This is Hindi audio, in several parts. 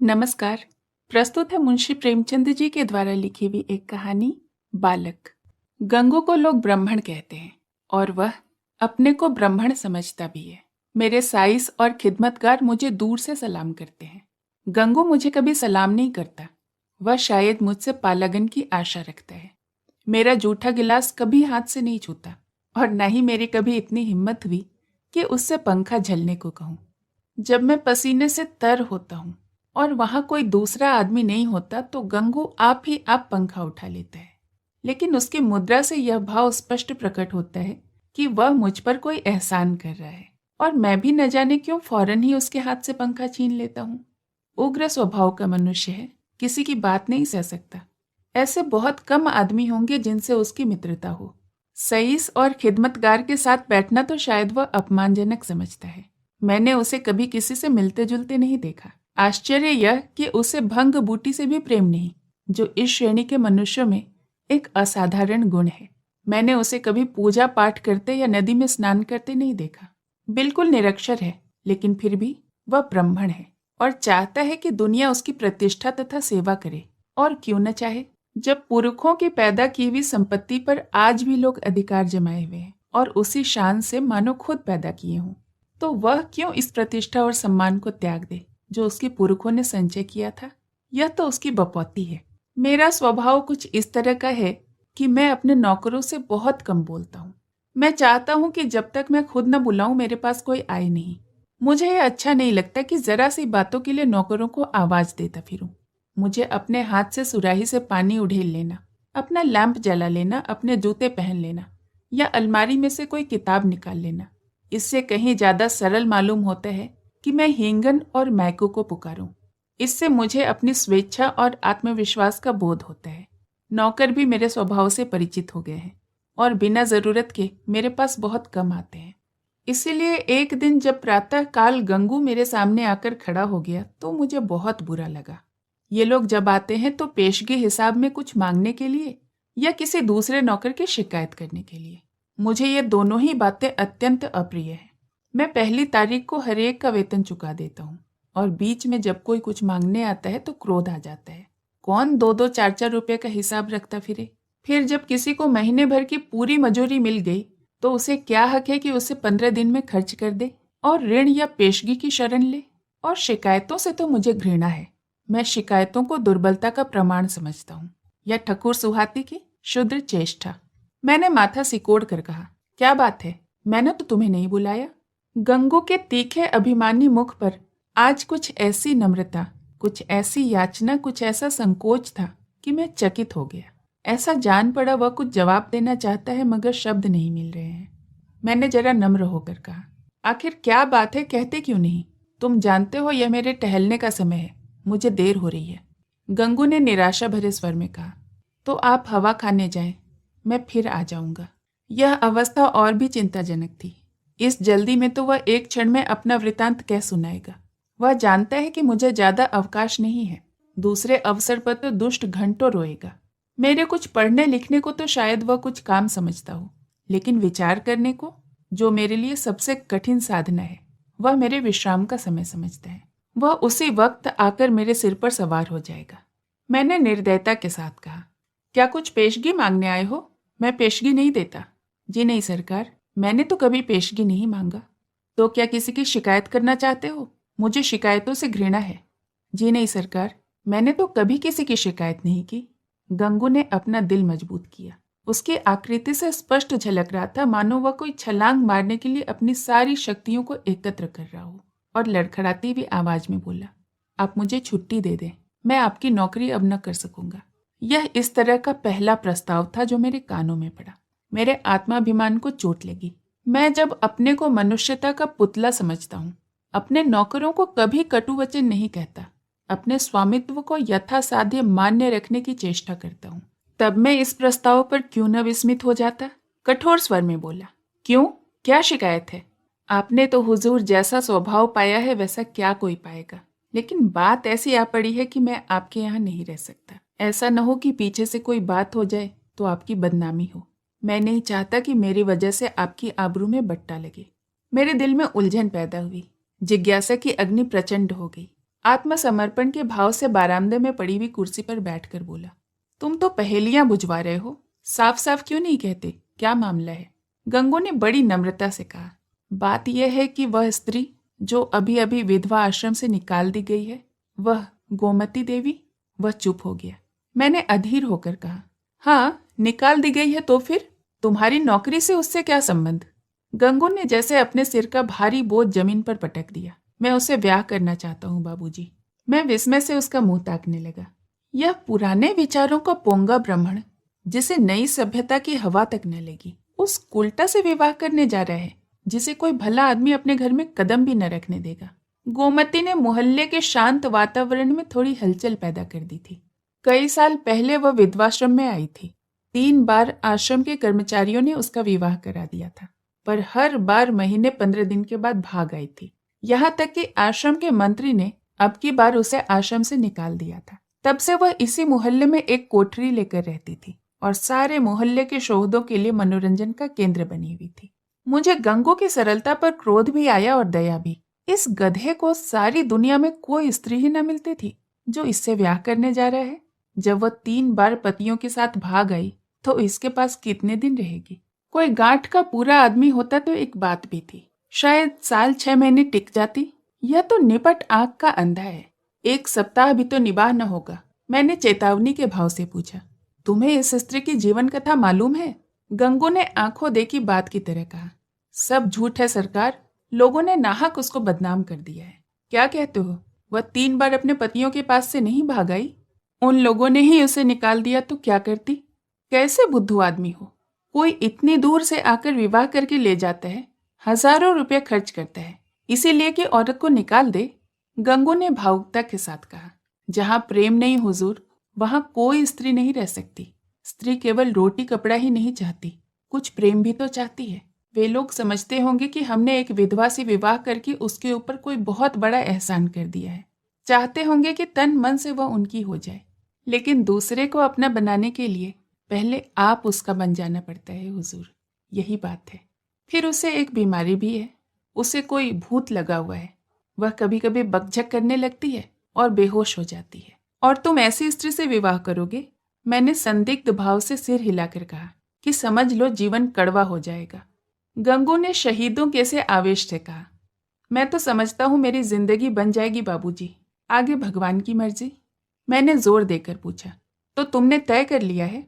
नमस्कार। प्रस्तुत है मुंशी प्रेमचंद जी के द्वारा लिखी हुई एक कहानी बालक। गंगू को लोग ब्राह्मण कहते हैं और वह अपने को ब्राह्मण समझता भी है। मेरे साइस और खिदमतगार मुझे दूर से सलाम करते हैं। गंगू मुझे कभी सलाम नहीं करता। वह शायद मुझसे पालागन की आशा रखता है। मेरा जूठा गिलास कभी हाथ से नहीं छूता और न ही मेरी कभी इतनी हिम्मत हुई कि उससे पंखा झलने को कहूँ। जब मैं पसीने से तर होता हूँ और वहां कोई दूसरा आदमी नहीं होता तो गंगू आप ही आप पंखा उठा लेता है, लेकिन उसकी मुद्रा से यह भाव स्पष्ट प्रकट होता है कि वह मुझ पर कोई एहसान कर रहा है और मैं भी न जाने क्यों फौरन ही उसके हाथ से पंखा छीन लेता हूँ। उग्र स्वभाव का मनुष्य है, किसी की बात नहीं सह सकता। ऐसे बहुत कम आदमी होंगे जिनसे उसकी मित्रता हो। सईस और खिदमतगार के साथ बैठना तो शायद वह अपमानजनक समझता है। मैंने उसे कभी किसी से मिलते जुलते नहीं देखा। आश्चर्य यह कि उसे भंग बूटी से भी प्रेम नहीं, जो इस श्रेणी के मनुष्यों में एक असाधारण गुण है। मैंने उसे कभी पूजा पाठ करते या नदी में स्नान करते नहीं देखा। बिल्कुल निरक्षर है, लेकिन फिर भी वह ब्राह्मण है और चाहता है कि दुनिया उसकी प्रतिष्ठा तथा सेवा करे। और क्यों न चाहे, जब पुरखों की पैदा की हुई संपत्ति पर आज भी लोग अधिकार जमाए हुए हैं और उसी शान से मानो खुद पैदा किए हों, तो वह क्यों इस प्रतिष्ठा और सम्मान को त्याग दे जो उसके पुरखों ने संचय किया था। यह तो उसकी बपौती है। मेरा स्वभाव कुछ इस तरह का है कि मैं अपने नौकरों से बहुत कम बोलता हूँ। मैं चाहता हूँ कि जब तक मैं खुद न बुलाऊं मेरे पास कोई आए नहीं। मुझे यह अच्छा नहीं लगता कि जरा सी बातों के लिए नौकरों को आवाज देता फिरूं। मुझे अपने हाथ से सुराही से पानी उड़ेल लेना, अपना लैंप जला लेना, अपने जूते पहन लेना या अलमारी में से कोई किताब निकाल लेना, इससे कहीं ज्यादा सरल मालूम होता है कि मैं हींगन और मैको को पुकारूं। इससे मुझे अपनी स्वेच्छा और आत्मविश्वास का बोध होता है। नौकर भी मेरे स्वभाव से परिचित हो गए हैं और बिना जरूरत के मेरे पास बहुत कम आते हैं। इसीलिए एक दिन जब प्रातः काल गंगू मेरे सामने आकर खड़ा हो गया तो मुझे बहुत बुरा लगा। ये लोग जब आते हैं तो पेशगी हिसाब में कुछ मांगने के लिए या किसी दूसरे नौकर की शिकायत करने के लिए। मुझे ये दोनों ही बातें अत्यंत अप्रिय है। मैं पहली तारीख को हर एक का वेतन चुका देता हूँ और बीच में जब कोई कुछ मांगने आता है तो क्रोध आ जाता है। कौन 2-2 4-4 रुपए का हिसाब रखता फिरे। फिर जब किसी को महीने भर की पूरी मजूरी मिल गई तो उसे क्या हक है कि उसे 15 दिन में खर्च कर दे और ऋण या पेशगी की शरण ले। और शिकायतों से तो मुझे घृणा है। मैं शिकायतों को दुर्बलता का प्रमाण समझता हूँ या ठकुर सुहाती की शुद्र चेष्टा। मैंने माथा सिकोड़ कर कहा, क्या बात है, मैंने तो तुम्हें नहीं बुलाया। गंगू के तीखे अभिमानी मुख पर आज कुछ ऐसी नम्रता, कुछ ऐसी याचना, कुछ ऐसा संकोच था कि मैं चकित हो गया। ऐसा जान पड़ा वह कुछ जवाब देना चाहता है मगर शब्द नहीं मिल रहे हैं। मैंने जरा नम्र होकर कहा, आखिर क्या बात है, कहते क्यों नहीं? तुम जानते हो यह मेरे टहलने का समय है, मुझे देर हो रही है। गंगू ने निराशा भरे स्वर में कहा, तो आप हवा खाने जाएं, मैं फिर आ जाऊंगा। यह अवस्था और भी चिंताजनक थी। इस जल्दी में तो वह एक क्षण में अपना वृतांत कह सुनाएगा। वह जानता है कि मुझे ज्यादा अवकाश नहीं है। दूसरे अवसर पर तो दुष्ट घंटों रोएगा। मेरे कुछ पढ़ने लिखने को तो शायद वह कुछ काम समझता हो, लेकिन विचार करने को, जो मेरे लिए सबसे कठिन साधना है, वह मेरे विश्राम का समय समझता है। वह उसी वक्त आकर मेरे सिर पर सवार हो जाएगा। मैंने निर्दयता के साथ कहा, क्या कुछ पेशगी मांगने आए हो? मैं पेशगी नहीं देता। जी नहीं सरकार, मैंने तो कभी पेशगी नहीं मांगा। तो क्या किसी की शिकायत करना चाहते हो? मुझे शिकायतों से घृणा है। जी नहीं सरकार, मैंने तो कभी किसी की शिकायत नहीं की। गंगू ने अपना दिल मजबूत किया। उसकी आकृति से स्पष्ट झलक रहा था मानो वह कोई छलांग मारने के लिए अपनी सारी शक्तियों को एकत्र कर रहा हो, और लड़खड़ाती हुई आवाज में बोला, आप मुझे छुट्टी दे दें, मैं आपकी नौकरी अब न कर सकूंगा। यह इस तरह का पहला प्रस्ताव था जो मेरे कानों में पड़ा। मेरे आत्माभिमान को चोट लगी। मैं जब अपने को मनुष्यता का पुतला समझता हूँ, अपने नौकरों को कभी कटु वचन नहीं कहता, अपने स्वामित्व को यथासाध्य मान्य रखने की चेष्टा करता हूँ, तब मैं इस प्रस्ताव पर क्यों न विस्मित हो जाता। कठोर स्वर में बोला, क्यों, क्या शिकायत है? आपने तो हुजूर जैसा स्वभाव पाया है वैसा क्या कोई पाएगा, लेकिन बात ऐसी आ पड़ी है कि मैं आपके यहाँ नहीं रह सकता। ऐसा न हो कि पीछे से कोई बात हो जाए तो आपकी बदनामी हो। मैं नहीं चाहता कि मेरी वजह से आपकी आबरू में बट्टा लगे। मेरे दिल में उलझन पैदा हुई। जिज्ञासा की अग्नि प्रचंड हो गई। आत्मसमर्पण के भाव से बारामदे में पड़ी हुई कुर्सी पर बैठकर बोला, तुम तो पहेलियां बुझवा रहे हो, साफ साफ क्यों नहीं कहते, क्या मामला है? गंगू ने बड़ी नम्रता से कहा, बात यह है कि वह स्त्री जो अभी अभी विधवा आश्रम से निकाल दी गई है, वह गोमती देवी। वह चुप हो गया। मैंने अधीर होकर कहा, हाँ, निकाल दी गई है तो फिर तुम्हारी नौकरी से उससे क्या संबंध? गंगू ने जैसे अपने सिर का भारी बोझ जमीन पर पटक दिया। मैं उसे ब्याह करना चाहता हूँ बाबूजी। मैं विस्मय से उसका मुंह ताकने लगा। यह पुराने विचारों का पोंगा ब्राह्मण, जिसे नई सभ्यता की हवा तक न लगी, उस उल्टा से विवाह करने जा रहा है जिसे कोई भला आदमी अपने घर में कदम भी न रखने देगा। गोमती ने मोहल्ले के शांत वातावरण में थोड़ी हलचल पैदा कर दी थी। कई साल पहले वह विधवाश्रम में आई थी। 3 बार आश्रम के कर्मचारियों ने उसका विवाह करा दिया था, पर हर बार महीने 15 दिन के बाद भाग आई थी। यहाँ तक कि आश्रम के मंत्री ने अब की बार उसे आश्रम से निकाल दिया था। तब से वह इसी मोहल्ले में एक कोठरी लेकर रहती थी और सारे मोहल्ले के शोहदों के लिए मनोरंजन का केंद्र बनी हुई थी। मुझे गंगू की सरलता पर क्रोध भी आया और दया भी। इस गधे को सारी दुनिया में कोई स्त्री ही न मिलती थी जो इससे ब्याह करने जा रहा है। जब वह 3 बार पतियों के साथ भाग आई तो इसके पास कितने दिन रहेगी? कोई गांठ का पूरा आदमी होता तो एक बात भी थी, शायद साल 6 महीने टिक जाती। यह तो निपट आंख का अंधा है, 1 सप्ताह भी तो निबाह न होगा। मैंने चेतावनी के भाव से पूछा, तुम्हें इस स्त्री की जीवन कथा मालूम है? गंगू ने आंखों देखी बात की तरह कहा, सब झूठ है सरकार, लोगों ने नाहक उसको बदनाम कर दिया है। क्या कहते हो? वह 3 बार अपने पतियों के पास से नहीं भाग आई? उन लोगों ने ही उसे निकाल दिया तो क्या करती? कैसे बुद्धू आदमी हो, कोई इतनी दूर से आकर विवाह करके ले जाता है, हजारों रुपए खर्च करता है, इसीलिए कि औरत को निकाल दे। गंगू ने भावुकता के साथ कहा, जहां प्रेम नहीं हुजूर, वहां कोई स्त्री नहीं रह सकती। स्त्री केवल रोटी कपड़ा ही नहीं चाहती, कुछ प्रेम भी तो चाहती है। वे लोग समझते होंगे कि हमने एक विधवा से विवाह करके उसके ऊपर कोई बहुत बड़ा एहसान कर दिया है। चाहते होंगे कि तन मन से वह उनकी हो जाए, लेकिन दूसरे को अपना बनाने के लिए पहले आप उसका बन जाना पड़ता है हुजूर, यही बात है। फिर उसे एक बीमारी भी है, उसे कोई भूत लगा हुआ है। वह कभी कभी बकझक करने लगती है और बेहोश हो जाती है। और तुम ऐसी स्त्री से विवाह करोगे? मैंने संदिग्ध भाव से सिर हिलाकर कहा कि समझ लो जीवन कड़वा हो जाएगा। गंगू ने शहीदों के से आवेश से कहा, मैं तो समझता हूँ मेरी जिंदगी बन जाएगी बाबूजी, आगे भगवान की मर्जी। मैंने जोर देकर पूछा, तो तुमने तय कर लिया है?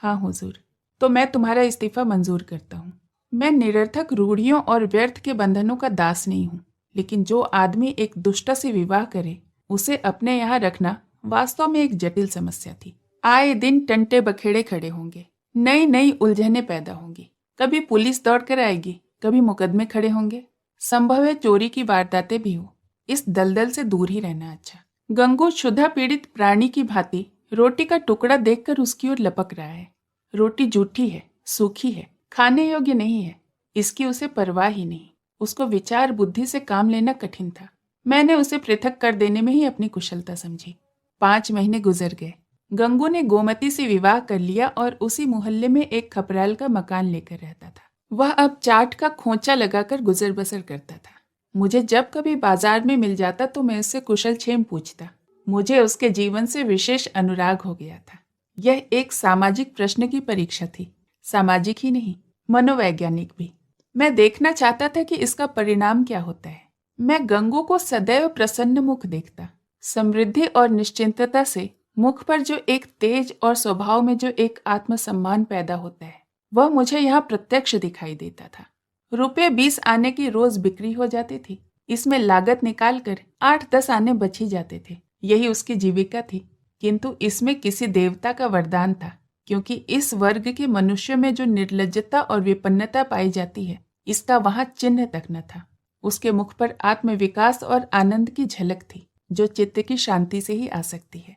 हाँ हुजूर। तो मैं तुम्हारा इस्तीफा मंजूर करता हूँ। मैं निरर्थक रूढ़ियों और व्यर्थ के बंधनों का दास नहीं हूँ, लेकिन जो आदमी एक दुष्टा से विवाह करे उसे अपने यहाँ रखना वास्तव में एक जटिल समस्या थी। आए दिन टंटे बखेड़े खड़े होंगे, नई नई उलझने पैदा होंगी। कभी पुलिस दौड़ कर आएगी, कभी मुकदमे खड़े होंगे, संभव है चोरी की वारदातें भी हो। इस दलदल से दूर ही रहना अच्छा। गंगू क्षुधा पीड़ित प्राणी की भांति रोटी का टुकड़ा देखकर उसकी ओर लपक रहा है। रोटी जूठी है, सूखी है, खाने योग्य नहीं है, इसकी उसे परवाह ही नहीं। उसको विचार बुद्धि से काम लेना कठिन था। मैंने उसे पृथक कर देने में ही अपनी कुशलता समझी। 5 महीने गुजर गए। गंगू ने गोमती से विवाह कर लिया और उसी मोहल्ले में एक खपराल का मकान लेकर रहता था। वह अब चाट का खोंचा लगाकर गुजर बसर करता था। मुझे जब कभी बाजार में मिल जाता तो मैं उससे कुशल क्षेम पूछता। मुझे उसके जीवन से विशेष अनुराग हो गया था। यह एक सामाजिक प्रश्न की परीक्षा थी, सामाजिक ही नहीं, मनोवैज्ञानिक भी। मैं देखना चाहता था कि इसका परिणाम क्या होता है। मैं गंगू को सदैव प्रसन्न मुख देखता। समृद्धि और निश्चिंतता से मुख पर जो एक तेज और स्वभाव में जो एक आत्मसम्मान पैदा होता है, वह मुझे यहाँ प्रत्यक्ष दिखाई देता था। रुपये 20 आने की रोज बिक्री हो जाती थी। इसमें लागत निकालकर 8-10 आने बच ही जाते थे। यही उसकी जीविका थी। किंतु इसमें किसी देवता का वरदान था, क्योंकि इस वर्ग के मनुष्य में जो निर्लज्जता और विपन्नता पाई जाती है, इसका वहां चिन्ह तक न था। उसके मुख पर आत्मविकास और आनंद की झलक थी, जो चित्त की शांति से ही आ सकती है।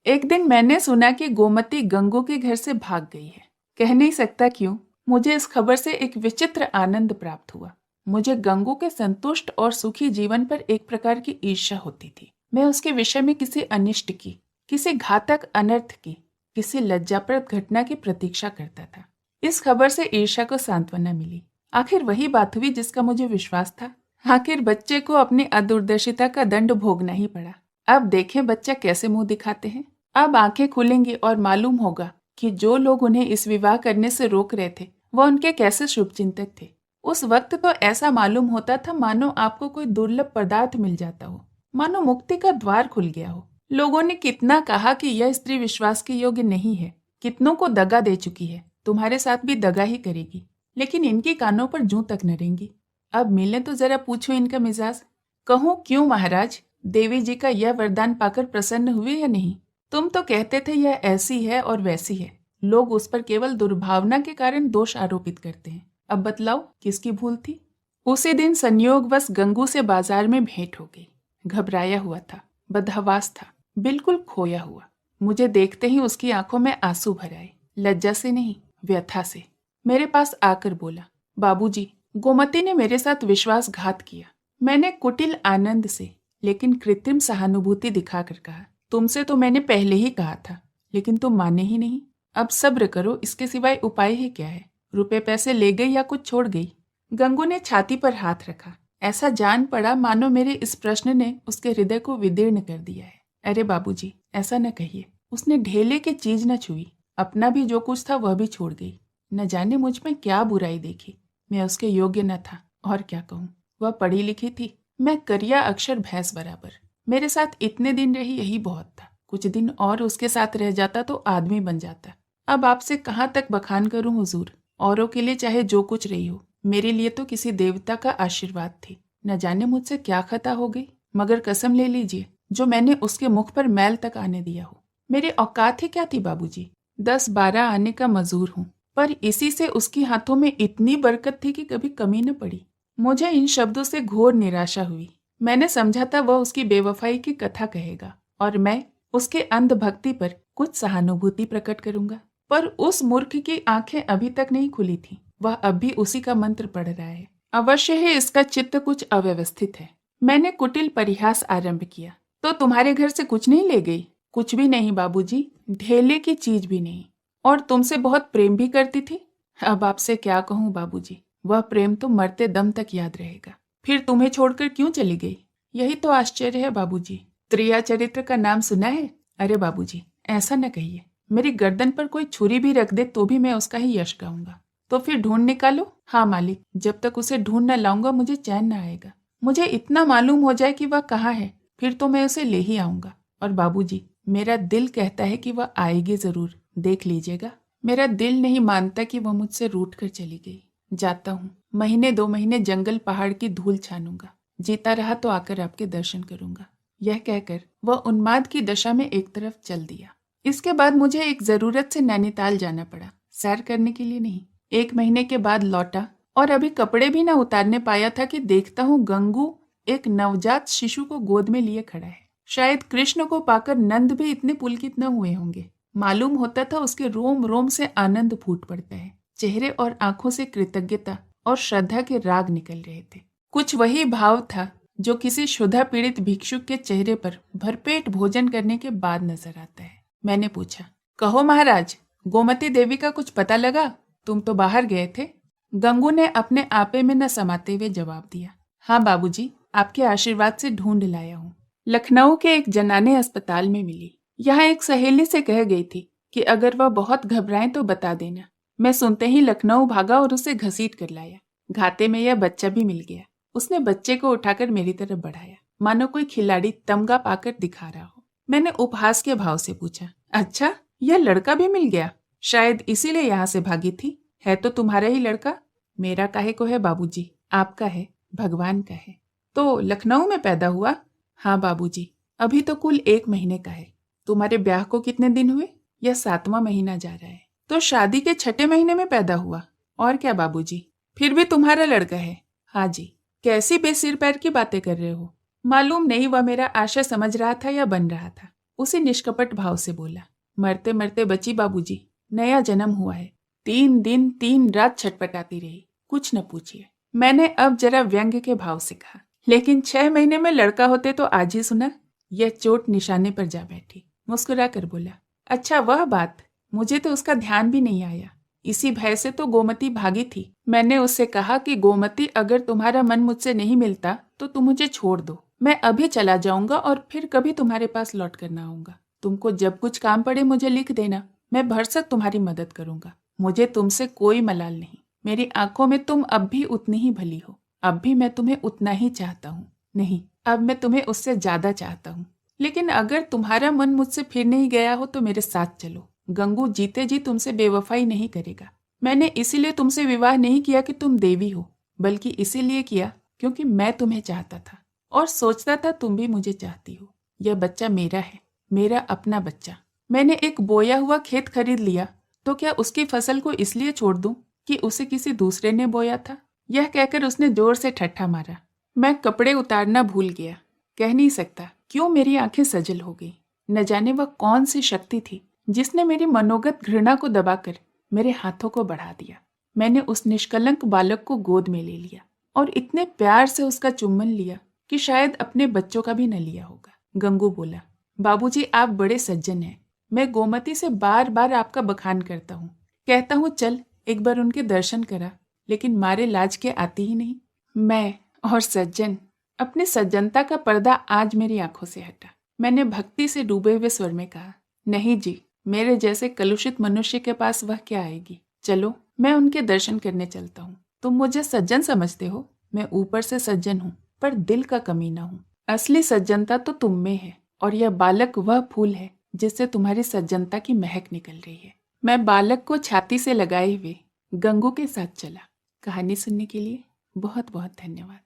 एक दिन मैंने सुना कि गोमती गंगू के घर से भाग गई है। कह नहीं सकता क्यों, मुझे इस खबर से एक विचित्र आनंद प्राप्त हुआ। मुझे गंगू के संतुष्ट और सुखी जीवन पर एक प्रकार की ईर्ष्या होती थी। मैं उसके विषय में किसी अनिष्ट की, किसी घातक अनर्थ की, किसी लज्जाप्रद घटना की प्रतीक्षा करता था। इस खबर से ईर्ष्या को सांत्वना मिली। आखिर वही बात हुई जिसका मुझे विश्वास था। आखिर बच्चे को अपनी अदूरदर्शिता का दंड भोगना ही पड़ा। अब देखें बच्चा कैसे मुंह दिखाते हैं। अब आंखें खुलेंगी और मालूम होगा कि जो लोग उन्हें इस विवाह करने से रोक रहे थे वह उनके कैसे शुभचिंतक थे। उस वक्त तो ऐसा मालूम होता था मानो आपको कोई दुर्लभ पदार्थ मिल जाता हो, मानो मुक्ति का द्वार खुल गया हो। लोगों ने कितना कहा कि यह स्त्री विश्वास के योग्य नहीं है, कितनों को दगा दे चुकी है, तुम्हारे साथ भी दगा ही करेगी, लेकिन इनकी कानों पर जूं तक न रेंगी। अब मिले तो जरा पूछो इनका मिजाज। कहूँ क्यों महाराज, देवी जी का यह वरदान पाकर प्रसन्न हुए या नहीं? तुम तो कहते थे यह ऐसी है और वैसी है, लोग उस पर केवल दुर्भावना के कारण दोष आरोपित करते हैं। अब बतलाओ किसकी भूल थी? उसी दिन संयोगवश गंगू से बाजार में भेंट हो गई। घबराया हुआ था, बदहवास था, बिल्कुल खोया हुआ। मुझे देखते ही उसकी आंखों में आंसू भर आए, लज्जा से नहीं व्यथा से। मेरे पास आकर बोला, बाबूजी, गोमती ने मेरे साथ विश्वासघात किया। मैंने कुटिल आनंद से लेकिन कृत्रिम सहानुभूति दिखाकर कहा, तुमसे तो मैंने पहले ही कहा था, लेकिन तुम माने ही नहीं। अब सब्र करो, इसके सिवाय उपाय ही क्या है? रुपए पैसे ले गई या कुछ छोड़ गई? गंगू ने छाती पर हाथ रखा। ऐसा जान पड़ा मानो मेरे इस प्रश्न ने उसके हृदय को विदीर्ण कर दिया है। अरे बाबूजी, ऐसा न कहिए। उसने ढेले की चीज न छुई, अपना भी जो कुछ था वह भी छोड़ गई। न जाने मुझ में क्या बुराई देखी। मैं उसके योग्य न था, और क्या कहूँ। वह पढ़ी लिखी थी, मैं करिया अक्षर भैंस बराबर। मेरे साथ इतने दिन रही यही बहुत था। कुछ दिन और उसके साथ रह जाता तो आदमी बन जाता। अब आपसे कहाँ तक बखान करूं हुजूर। औरों के लिए चाहे जो कुछ रही हो, मेरे लिए तो किसी देवता का आशीर्वाद थी। न जाने मुझसे क्या खता हो गई, मगर कसम ले लीजिए जो मैंने उसके मुख पर मैल तक आने दिया हो। मेरी औकात ही क्या थी बाबूजी? 10-12 आने का मजूर हूँ, पर इसी से उसकी हाथों में इतनी बरकत थी कि कभी कमी न पड़ी। मुझे इन शब्दों से घोर निराशा हुई। मैंने समझा था वह उसकी बेवफाई की कथा कहेगा और मैं उसके अंधभक्ति पर कुछ सहानुभूति प्रकट करूंगा। पर उस मूर्ख की आंखें अभी तक नहीं खुली थीं। वह अब भी उसी का मंत्र पढ़ रहा है। अवश्य है इसका चित्त कुछ अव्यवस्थित है। मैंने कुटिल परिहास आरंभ किया, तो तुम्हारे घर से कुछ नहीं ले गई? कुछ भी नहीं बाबूजी, ढेले की चीज भी नहीं। और तुमसे बहुत प्रेम भी करती थी। अब आपसे क्या कहूँ बाबूजी, वह प्रेम तो मरते दम तक याद रहेगा। फिर तुम्हें छोड़कर क्यों चली गई? यही तो आश्चर्य है बाबूजी। त्रिया चरित्र का नाम सुना है? अरे बाबूजी, ऐसा न कहिए। मेरी गर्दन पर कोई छुरी भी रख दे तो भी मैं उसका ही यश गाऊंगा। तो फिर ढूंढ निकालो। हाँ मालिक, जब तक उसे ढूंढ न लाऊंगा मुझे चैन न आएगा। मुझे इतना मालूम हो जाए कि वह कहाँ है, फिर तो मैं उसे ले ही आऊंगा। और बाबूजी, मेरा दिल कहता है कि वह आएगी जरूर, देख लीजिएगा। मेरा दिल नहीं मानता कि वह मुझसे रूठ कर चली गई। जाता हूँ, महीने 2 महीने जंगल पहाड़ की धूल छानूंगा। जीता रहा तो आकर आपके दर्शन करूंगा। यह कहकर वह उन्माद की दशा में एक तरफ चल दिया। इसके बाद मुझे एक जरूरत से नैनीताल जाना पड़ा, सैर करने के लिए नहीं। 1 महीने के बाद लौटा और अभी कपड़े भी न उतारने पाया था कि देखता हूँ गंगू एक नवजात शिशु को गोद में लिए खड़ा है। शायद कृष्ण को पाकर नंद भी इतने पुलकित न हुए होंगे। मालूम होता था उसके रोम रोम से आनंद फूट पड़ता है। चेहरे और आंखों से कृतज्ञता और श्रद्धा के राग निकल रहे थे। कुछ वही भाव था जो किसी क्षुधा पीड़ित भिक्षुक के चेहरे पर भरपेट भोजन करने के बाद नजर आता है। मैंने पूछा, कहो महाराज, गोमती देवी का कुछ पता लगा? तुम तो बाहर गए थे। गंगू ने अपने आपे में न समाते हुए जवाब दिया, हाँ बाबूजी, आपके आशीर्वाद से ढूंढ लाया हूँ। लखनऊ के एक जनाने अस्पताल में मिली। यहाँ एक सहेली से कह गई थी कि अगर वह बहुत घबराए तो बता देना। मैं सुनते ही लखनऊ भागा और उसे घसीट कर लाया। घाते में यह बच्चा भी मिल गया। उसने बच्चे को उठाकर मेरी तरफ बढ़ाया, मानो कोई खिलाड़ी तमगा पाकर दिखा रहा हो। मैंने उपहास के भाव से पूछा, अच्छा, यह लड़का भी मिल गया? शायद इसीलिए यहाँ से भागी थी। है तो तुम्हारा ही लड़का। मेरा काहे को है बाबूजी, आपका है, भगवान का है। तो लखनऊ में पैदा हुआ? हाँ बाबूजी, अभी तो कुल 1 महीने का है। तुम्हारे ब्याह को कितने दिन हुए? यह 7वां महीना जा रहा है। तो शादी के 6ठे महीने में पैदा हुआ। और क्या बाबूजी, फिर भी तुम्हारा लड़का है? हाँ जी। कैसी बेसिर पैर की बातें कर रहे हो? मालूम नहीं वह मेरा आशा समझ रहा था या बन रहा था। उसी निष्कपट भाव से बोला, मरते मरते बची बाबूजी, नया जन्म हुआ है। 3 दिन 3 रात छटपटाती रही, कुछ न पूछिए। मैंने अब जरा व्यंग्य के भाव से कहा, लेकिन 6 महीने में लड़का होते तो आज ही सुना। यह चोट निशाने पर जा बैठी। मुस्कुरा कर बोला, अच्छा वह बात, मुझे तो उसका ध्यान भी नहीं आया। इसी भय से तो गोमती भागी थी। मैंने उससे कहा कि गोमती, अगर तुम्हारा मन मुझसे नहीं मिलता तो तुम मुझे छोड़ दो। मैं अभी चला जाऊंगा और फिर कभी तुम्हारे पास लौट कर ना आऊंगा। तुमको जब कुछ काम पड़े मुझे लिख देना, मैं भरसक तुम्हारी मदद करूंगा। मुझे तुमसे कोई मलाल नहीं। मेरी आंखों में तुम अब भी उतनी ही भली हो। अब भी मैं तुम्हें उतना ही चाहता हूँ। नहीं, अब मैं तुम्हें उससे ज्यादा चाहता हूँ। लेकिन अगर तुम्हारा मन मुझसे फिर नहीं गया हो तो मेरे साथ चलो। गंगू जीते जी तुमसे बेवफाई नहीं करेगा। मैंने इसीलिए तुमसे विवाह नहीं किया कि तुम देवी हो, बल्कि इसीलिए किया क्योंकि मैं तुम्हें चाहता था और सोचता था तुम भी मुझे चाहती हो। यह बच्चा मेरा है, मेरा अपना बच्चा। मैंने एक बोया हुआ खेत खरीद लिया तो क्या उसकी फसल को इसलिए छोड़ दूं कि उसे किसी दूसरे ने बोया था? यह कहकर उसने जोर से ठट्ठा मारा। मैं कपड़े उतारना भूल गया। कह नहीं सकता क्यों मेरी आंखें सजल हो गई। न जाने वह कौन सी शक्ति थी जिसने मेरी मनोगत घृणा को दबाकर मेरे हाथों को बढ़ा दिया। मैंने उस निष्कलंक बालक को गोद में ले लिया और इतने प्यार से उसका चुम्बन लिया कि शायद अपने बच्चों का भी न लिया होगा। गंगू बोला, बाबूजी आप बड़े सज्जन हैं। मैं गोमती से बार बार आपका बखान करता हूँ, कहता हूँ चल एक बार उनके दर्शन करा, लेकिन मारे लाज के आती ही नहीं। मैं और सज्जन, अपनी सज्जनता का पर्दा आज मेरी आंखों से हटा। मैंने भक्ति से डूबे हुए स्वर में कहा, नहीं जी, मेरे जैसे कलुषित मनुष्य के पास वह क्या आएगी। चलो मैं उनके दर्शन करने चलता हूँ। तुम मुझे सज्जन समझते हो, मैं ऊपर से सज्जन हूँ पर दिल का कमीना हूँ। असली सज्जनता तो तुम में है और यह बालक वह फूल है जिससे तुम्हारी सज्जनता की महक निकल रही है। मैं बालक को छाती से लगाए हुए गंगू के साथ चला। कहानी सुनने के लिए बहुत बहुत धन्यवाद।